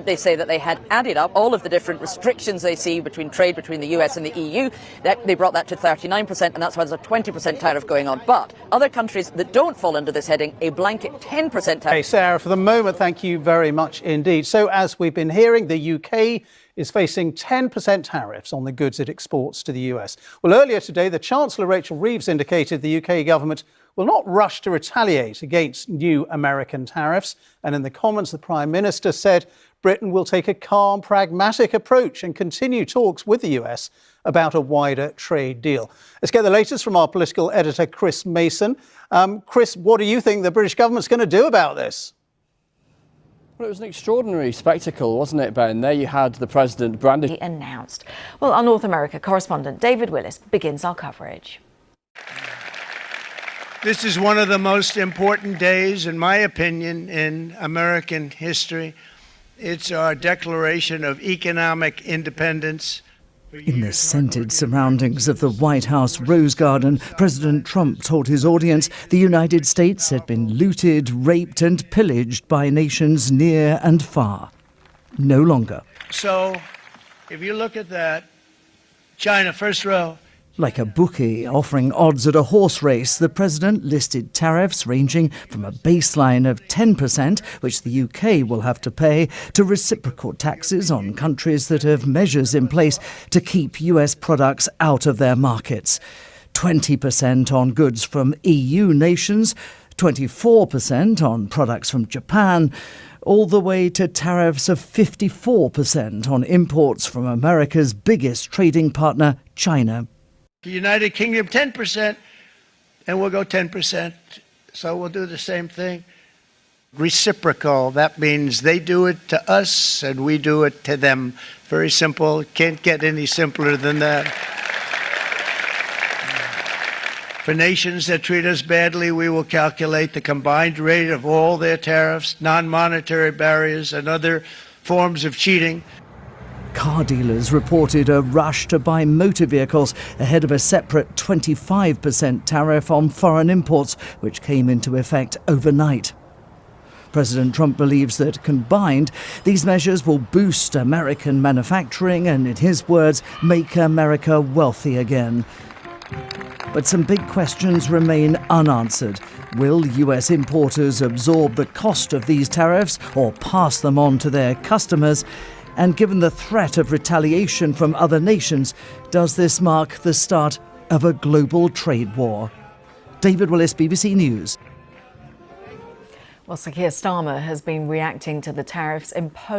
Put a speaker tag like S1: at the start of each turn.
S1: They say that they had added up all of the different restrictions they see between trade between the US and the EU. They brought that to 39%, and that's why there's a 20% tariff going on. But other countries that don't fall under this heading, a blanket 10% tariff.
S2: Hey, Sarah, for the moment, thank you very much indeed. So as we've been hearing, the UK is facing 10% tariffs on the goods it exports to the US. Well, earlier today, the Chancellor Rachel Reeves indicated the UK government will not rush to retaliate against new American tariffs. And in the Commons, the Prime Minister said Britain will take a calm, pragmatic approach and continue talks with the US about a wider trade deal. Let's get the latest from our political editor, Chris Mason. Chris, what do you think the British government's going to do about this?
S3: Well, it was an extraordinary spectacle, wasn't it, Ben? There you had the president branded.
S4: Announced. Well, our North America correspondent David Willis begins our coverage.
S5: This is one of the most important days, in my opinion, in American history. It's our declaration of economic independence.
S6: In the scented surroundings of the White House Rose Garden, President Trump told his audience the United States had been looted, raped and pillaged by nations near and far. No longer.
S5: So, if you look at that, China, first row.
S6: Like a bookie offering odds at a horse race, the president listed tariffs ranging from a baseline of 10%, which the UK will have to pay, to reciprocal taxes on countries that have measures in place to keep US products out of their markets. 20% on goods from EU nations, 24% on products from Japan, all the way to tariffs of 54% on imports from America's biggest trading partner, China.
S5: The United Kingdom, 10%, and we'll go 10%. So we'll do the same thing. Reciprocal, that means they do it to us and we do it to them. Very simple. Can't get any simpler than that. For nations that treat us badly, we will calculate the combined rate of all their tariffs, non-monetary barriers, and other forms of cheating.
S6: Car dealers reported a rush to buy motor vehicles ahead of a separate 25% tariff on foreign imports, which came into effect overnight. President Trump believes that combined, these measures will boost American manufacturing and, in his words, make America wealthy again. But some big questions remain unanswered. Will US importers absorb the cost of these tariffs or pass them on to their customers? And given the threat of retaliation from other nations, does this mark the start of a global trade war? David Willis, BBC News.
S4: Well, Sir Keir Starmer has been reacting to the tariffs imposed